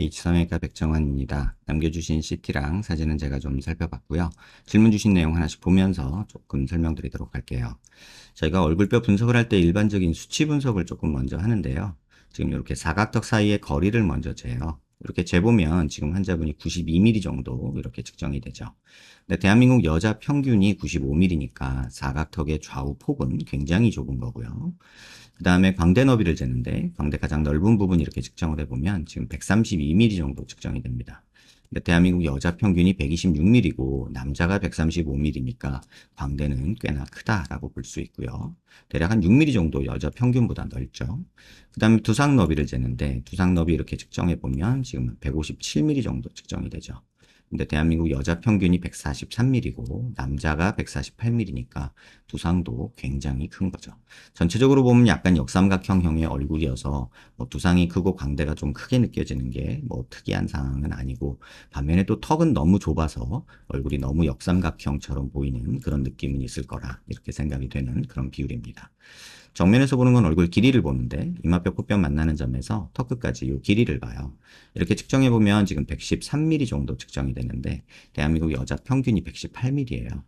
H성형외과 백정환입니다. 남겨주신 CT랑 사진은 제가 좀 살펴봤고요. 질문 주신 내용 하나씩 보면서 조금 설명드리도록 할게요. 저희가 얼굴뼈 분석을 할 때 일반적인 수치 분석을 조금 먼저 하는데요. 지금 이렇게 사각턱 사이의 거리를 먼저 재요. 이렇게 재보면 지금 환자분이 92mm 정도 이렇게 측정이 되죠. 근데 대한민국 여자 평균이 95mm니까 사각턱의 좌우 폭은 굉장히 좁은 거고요. 그 다음에 광대 너비를 재는데 광대 가장 넓은 부분 이렇게 측정을 해보면 지금 132mm 정도 측정이 됩니다. 근데 대한민국 여자 평균이 126mm고 남자가 135mm니까 광대는 꽤나 크다라고 볼 수 있고요. 대략 한 6mm 정도 여자 평균보다 넓죠. 그 다음에 두상 너비를 재는데 두상 너비 이렇게 측정해 보면 지금 157mm 정도 측정이 되죠. 근데 대한민국 여자 평균이 143mm고 남자가 148mm니까 두상도 굉장히 큰 거죠. 전체적으로 보면 약간 역삼각형형의 얼굴이어서 뭐 두상이 크고 광대가 좀 크게 느껴지는 게 뭐 특이한 상황은 아니고, 반면에 또 턱은 너무 좁아서 얼굴이 너무 역삼각형처럼 보이는 그런 느낌은 있을 거라 이렇게 생각이 되는 그런 비율입니다. 정면에서 보는 건 얼굴 길이를 보는데 이마뼈 코뼈 만나는 점에서 턱 끝까지 이 길이를 봐요. 이렇게 측정해 보면 지금 113mm 정도 측정이 되는데 대한민국 여자 평균이 118mm예요.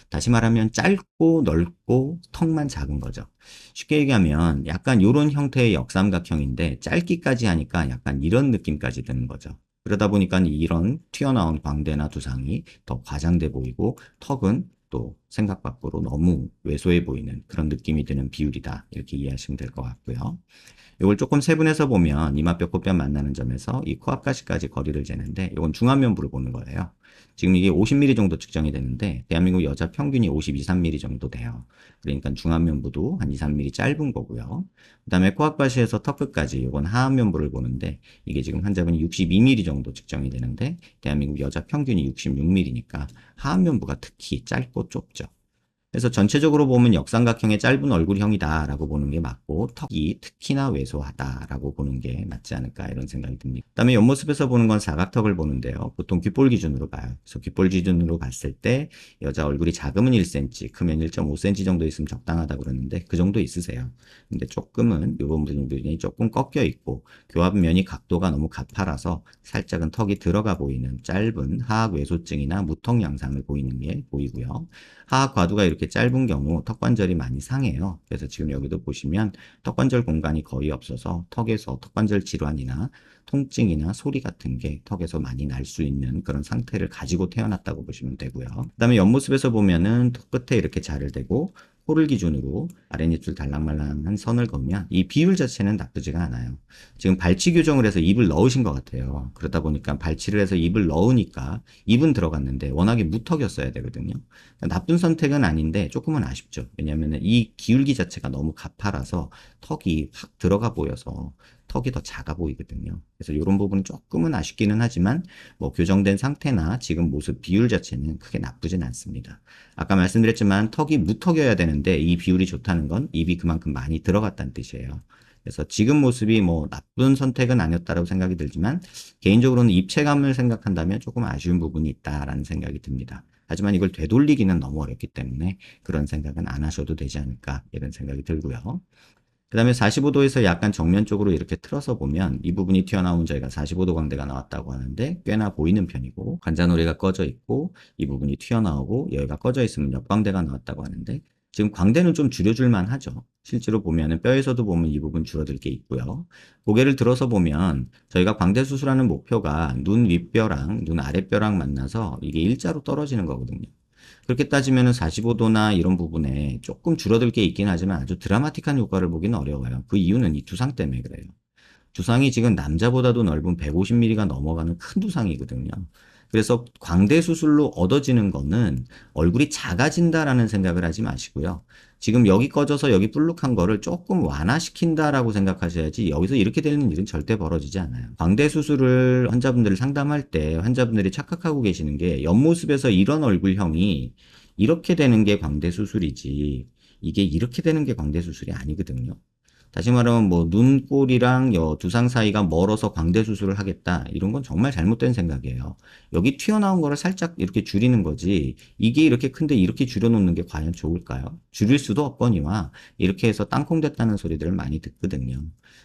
다시 말하면 짧고 넓고 턱만 작은 거죠. 쉽게 얘기하면 약간 이런 형태의 역삼각형인데 짧기까지 하니까 약간 이런 느낌까지 드는 거죠. 그러다 보니까 이런 튀어나온 광대나 두상이 더 과장돼 보이고 턱은 또 생각 밖으로 너무 왜소해 보이는 그런 느낌이 드는 비율이다. 이렇게 이해하시면 될 것 같고요. 이걸 조금 세분해서 보면 이마뼈 코뼈 만나는 점에서 이 코앞가시까지 거리를 재는데 이건 중안면부를 보는 거예요. 지금 이게 50mm 정도 측정이 되는데 대한민국 여자 평균이 52, 3mm 정도 돼요. 그러니까 중안면부도 한 2, 3mm 짧은 거고요. 그 다음에 코앞가시에서 턱 끝까지 이건 하안면부를 보는데 이게 지금 환자분이 62mm 정도 측정이 되는데 대한민국 여자 평균이 66mm니까 하안면부가 특히 짧고 좁죠. 그래서 전체적으로 보면 역삼각형의 짧은 얼굴형이다 라고 보는 게 맞고 턱이 특히나 왜소하다 라고 보는 게 맞지 않을까 이런 생각이 듭니다. 그 다음에 옆모습에서 보는 건 사각턱을 보는데요. 보통 귓볼 기준으로 봐요. 그래서 귓볼 기준으로 봤을 때 여자 얼굴이 작으면 1cm, 크면 1.5cm 정도 있으면 적당하다 그러는데 그 정도 있으세요. 근데 조금은 이런 부분이 조금 꺾여 있고 교합면이 각도가 너무 가파라서 살짝은 턱이 들어가 보이는 짧은 하악 왜소증이나 무턱 양상을 보이는 게 보이고요. 하악 과두가 이렇게 짧은 경우 턱관절이 많이 상해요. 그래서 지금 여기도 보시면 턱관절 공간이 거의 없어서 턱에서 턱관절 질환이나 통증이나 소리 같은 게 턱에서 많이 날 수 있는 그런 상태를 가지고 태어났다고 보시면 되고요. 그 다음에 옆모습에서 보면은 턱 끝에 이렇게 자를 대고 코를 기준으로 아랫입술 달랑말랑한 선을 그으면 이 비율 자체는 나쁘지가 않아요. 지금 발치 교정을 해서 입을 넣으신 것 같아요. 그러다 보니까 발치를 해서 입을 넣으니까 입은 들어갔는데 워낙에 무턱이었어야 되거든요. 나쁜 선택은 아닌데 조금은 아쉽죠. 왜냐하면 이 기울기 자체가 너무 가파라서 턱이 확 들어가 보여서 턱이 더 작아 보이거든요. 그래서 이런 부분은 조금은 아쉽기는 하지만 뭐 교정된 상태나 지금 모습 비율 자체는 크게 나쁘진 않습니다. 아까 말씀드렸지만 턱이 무턱이어야 되는데 이 비율이 좋다는 건 입이 그만큼 많이 들어갔다는 뜻이에요. 그래서 지금 모습이 뭐 나쁜 선택은 아니었다고 생각이 들지만 개인적으로는 입체감을 생각한다면 조금 아쉬운 부분이 있다라는 생각이 듭니다. 하지만 이걸 되돌리기는 너무 어렵기 때문에 그런 생각은 안 하셔도 되지 않을까 이런 생각이 들고요. 그 다음에 45도에서 약간 정면 쪽으로 이렇게 틀어서 보면 이 부분이 튀어나온 저희가 45도 광대가 나왔다고 하는데 꽤나 보이는 편이고 관자놀이가 꺼져 있고 이 부분이 튀어나오고 여기가 꺼져 있으면 옆광대가 나왔다고 하는데 지금 광대는 좀 줄여줄만 하죠. 실제로 보면은 뼈에서도 보면 이 부분 줄어들 게 있고요. 고개를 들어서 보면 저희가 광대 수술하는 목표가 눈 윗뼈랑 눈 아랫뼈랑 만나서 이게 일자로 떨어지는 거거든요. 그렇게 따지면 45도나 이런 부분에 조금 줄어들 게 있긴 하지만 아주 드라마틱한 효과를 보기는 어려워요. 그 이유는 이 두상 때문에 그래요. 두상이 지금 남자보다도 넓은 150mm가 넘어가는 큰 두상이거든요. 그래서 광대 수술로 얻어지는 거는 얼굴이 작아진다라는 생각을 하지 마시고요. 지금 여기 꺼져서 여기 불룩한 거를 조금 완화시킨다라고 생각하셔야지 여기서 이렇게 되는 일은 절대 벌어지지 않아요. 광대 수술을 환자분들을 상담할 때 환자분들이 착각하고 계시는 게 옆모습에서 이런 얼굴형이 이렇게 되는 게 광대 수술이지 이게 이렇게 되는 게 광대 수술이 아니거든요. 다시 말하면 뭐 눈꼬리랑 두상 사이가 멀어서 광대 수술을 하겠다. 이런 건 정말 잘못된 생각이에요. 여기 튀어나온 거를 살짝 이렇게 줄이는 거지. 이게 이렇게 큰데 이렇게 줄여놓는 게 과연 좋을까요? 줄일 수도 없거니와 이렇게 해서 땅콩 됐다는 소리들을 많이 듣거든요.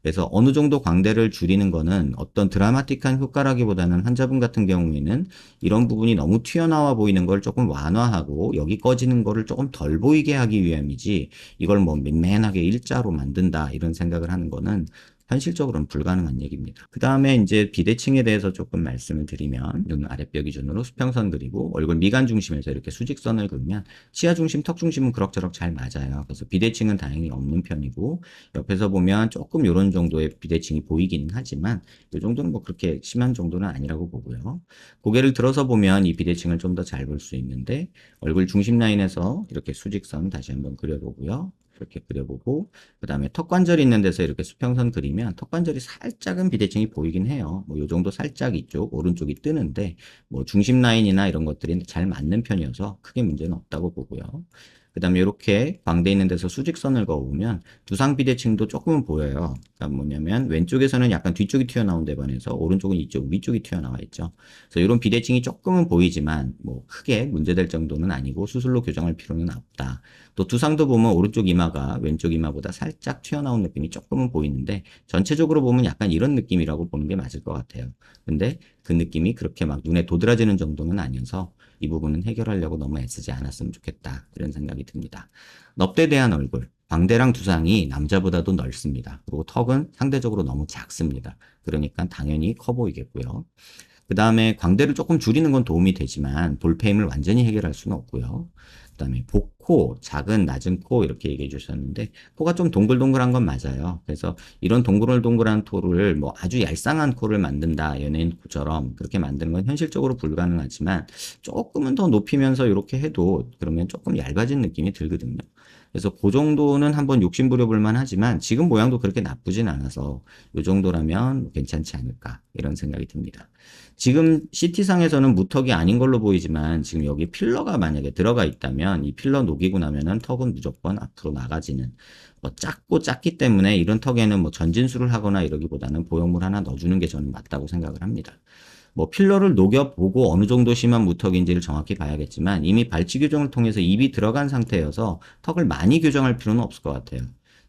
그래서 어느 정도 광대를 줄이는 거는 어떤 드라마틱한 효과라기보다는 환자분 같은 경우에는 이런 부분이 너무 튀어나와 보이는 걸 조금 완화하고 여기 꺼지는 거를 조금 덜 보이게 하기 위함이지 이걸 뭐 맨맨하게 일자로 만든다 이런 생각을 하는 거는 현실적으로는 불가능한 얘기입니다. 그 다음에 이제 비대칭에 대해서 조금 말씀을 드리면 눈 아랫뼈 기준으로 수평선 그리고 얼굴 미간 중심에서 이렇게 수직선을 그으면 치아 중심, 턱 중심은 그럭저럭 잘 맞아요. 그래서 비대칭은 다행히 없는 편이고 옆에서 보면 조금 이런 정도의 비대칭이 보이기는 하지만 이 정도는 뭐 그렇게 심한 정도는 아니라고 보고요. 고개를 들어서 보면 이 비대칭을 좀 더 잘 볼 수 있는데 얼굴 중심 라인에서 이렇게 수직선 다시 한번 그려보고요. 이렇게 그려보고 그 다음에 턱관절이 있는 데서 이렇게 수평선 그리면 턱관절이 살짝은 비대칭이 보이긴 해요. 뭐 요 정도 살짝 이쪽 오른쪽이 뜨는데 뭐 중심 라인이나 이런 것들이 잘 맞는 편이어서 크게 문제는 없다고 보고요. 그 다음에 이렇게 광대 있는 데서 수직선을 그어보면 두상 비대칭도 조금은 보여요. 그러니까 뭐냐면 왼쪽에서는 약간 뒤쪽이 튀어나온 데 반해서 오른쪽은 이쪽 위쪽이 튀어나와 있죠. 그래서 이런 비대칭이 조금은 보이지만 뭐 크게 문제될 정도는 아니고 수술로 교정할 필요는 없다. 또 두상도 보면 오른쪽 이마가 왼쪽 이마보다 살짝 튀어나온 느낌이 조금은 보이는데 전체적으로 보면 약간 이런 느낌이라고 보는 게 맞을 것 같아요. 근데 그 느낌이 그렇게 막 눈에 도드라지는 정도는 아니어서 이 부분은 해결하려고 너무 애쓰지 않았으면 좋겠다. 이런 생각이 듭니다. 넙대대한 얼굴. 광대랑 두상이 남자보다도 넓습니다. 그리고 턱은 상대적으로 너무 작습니다. 그러니까 당연히 커 보이겠고요. 그 다음에 광대를 조금 줄이는 건 도움이 되지만 볼페임을 완전히 해결할 수는 없고요. 그 다음에 복코, 작은 낮은 코 이렇게 얘기해 주셨는데 코가 좀 동글동글한 건 맞아요. 그래서 이런 동글동글한 코를 뭐 아주 얄쌍한 코를 만든다 연예인 코처럼 그렇게 만드는 건 현실적으로 불가능하지만 조금은 더 높이면서 이렇게 해도 그러면 조금 얇아진 느낌이 들거든요. 그래서 그 정도는 한번 욕심 부려볼 만하지만 지금 모양도 그렇게 나쁘진 않아서 이 정도라면 괜찮지 않을까 이런 생각이 듭니다. 지금 CT상에서는 무턱이 아닌 걸로 보이지만 지금 여기 필러가 만약에 들어가 있다면 이 필러 녹이고 나면은 턱은 무조건 앞으로 나가지는 뭐 작고 작기 때문에 이런 턱에는 뭐 전진술을 하거나 이러기보다는 보형물 하나 넣어주는 게 저는 맞다고 생각을 합니다. 뭐 필러를 녹여보고 어느 정도 심한 무턱인지를 정확히 봐야겠지만 이미 발치 교정을 통해서 입이 들어간 상태여서 턱을 많이 교정할 필요는 없을 것 같아요.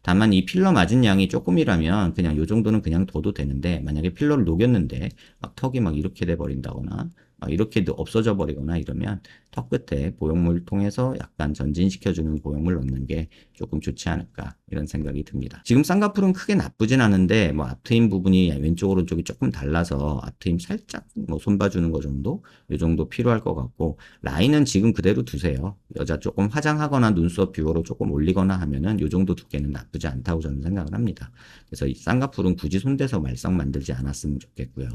다만 이 필러 맞은 양이 조금이라면 그냥 요 정도는 그냥 둬도 되는데 만약에 필러를 녹였는데 막 턱이 막 이렇게 돼 버린다거나 막 이렇게 없어져 버리거나 이러면 턱 끝에 보형물 통해서 약간 전진시켜주는 보형물 넣는 게 조금 좋지 않을까 이런 생각이 듭니다. 지금 쌍꺼풀은 크게 나쁘진 않은데 뭐 앞트임 부분이 왼쪽 오른쪽이 조금 달라서 앞트임 살짝 뭐 손봐주는 거 정도 이 정도 필요할 것 같고 라인은 지금 그대로 두세요. 여자 조금 화장하거나 눈썹 뷰어로 조금 올리거나 하면은 이 정도 두께는 나쁘지 않다고 저는 생각을 합니다. 그래서 이 쌍꺼풀은 굳이 손대서 말썽 만들지 않았으면 좋겠고요.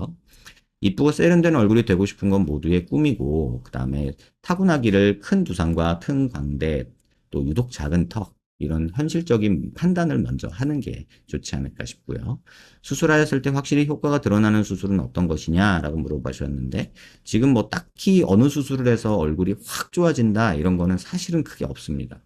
이쁘고 세련된 얼굴이 되고 싶은 건 모두의 꿈이고 그 다음에 타고나기를 큰 두상과 큰 광대 또 유독 작은 턱 이런 현실적인 판단을 먼저 하는 게 좋지 않을까 싶고요. 수술하였을 때 확실히 효과가 드러나는 수술은 어떤 것이냐라고 물어보셨는데 지금 뭐 딱히 어느 수술을 해서 얼굴이 확 좋아진다 이런 거는 사실은 크게 없습니다.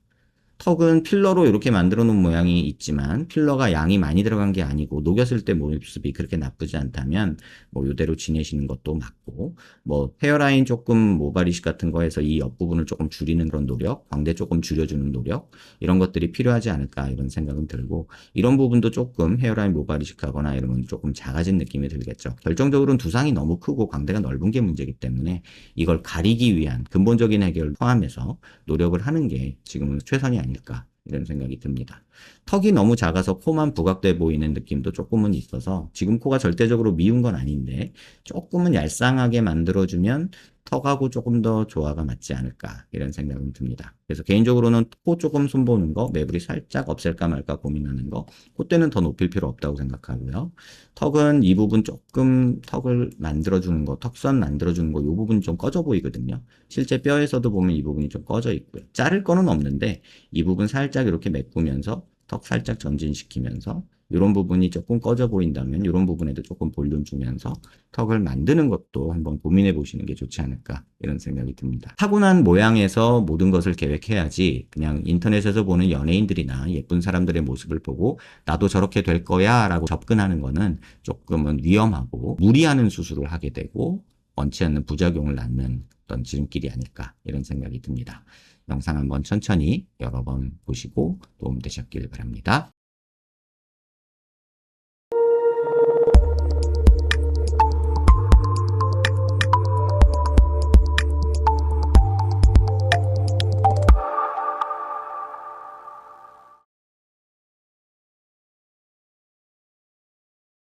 턱은 필러로 이렇게 만들어 놓은 모양이 있지만 필러가 양이 많이 들어간 게 아니고 녹였을 때 모습이 그렇게 나쁘지 않다면 뭐 이대로 지내시는 것도 맞고 뭐 헤어라인 조금 모발 이식 같은 거에서 이 옆부분을 조금 줄이는 그런 노력, 광대 조금 줄여주는 노력 이런 것들이 필요하지 않을까 이런 생각은 들고 이런 부분도 조금 헤어라인 모발 이식하거나 이러면 조금 작아진 느낌이 들겠죠. 결정적으로는 두상이 너무 크고 광대가 넓은 게 문제이기 때문에 이걸 가리기 위한 근본적인 해결을 포함해서 노력을 하는 게 지금은 최선이 아닐까 이런 생각이 듭니다. 턱이 너무 작아서 코만 부각돼 보이는 느낌도 조금은 있어서 지금 코가 절대적으로 미운 건 아닌데 조금은 얄쌍하게 만들어주면 턱하고 조금 더 조화가 맞지 않을까 이런 생각은 듭니다. 그래서 개인적으로는 코 조금 손보는 거, 매부리 살짝 없앨까 말까 고민하는 거, 콧대는 더 높일 필요 없다고 생각하고요. 턱은 이 부분 조금 턱을 만들어주는 거, 턱선 만들어주는 거, 이 부분 좀 꺼져 보이거든요. 실제 뼈에서도 보면 이 부분이 좀 꺼져 있고요. 자를 거는 없는데 이 부분 살짝 이렇게 메꾸면서 턱 살짝 전진시키면서 이런 부분이 조금 꺼져 보인다면 이런 부분에도 조금 볼륨 주면서 턱을 만드는 것도 한번 고민해 보시는 게 좋지 않을까 이런 생각이 듭니다. 타고난 모양에서 모든 것을 계획해야지 그냥 인터넷에서 보는 연예인들이나 예쁜 사람들의 모습을 보고 나도 저렇게 될 거야 라고 접근하는 거는 조금은 위험하고 무리하는 수술을 하게 되고 원치 않는 부작용을 낳는 어떤 지름길이 아닐까 이런 생각이 듭니다. 영상 한번 천천히 여러 번 보시고 도움되셨길 바랍니다.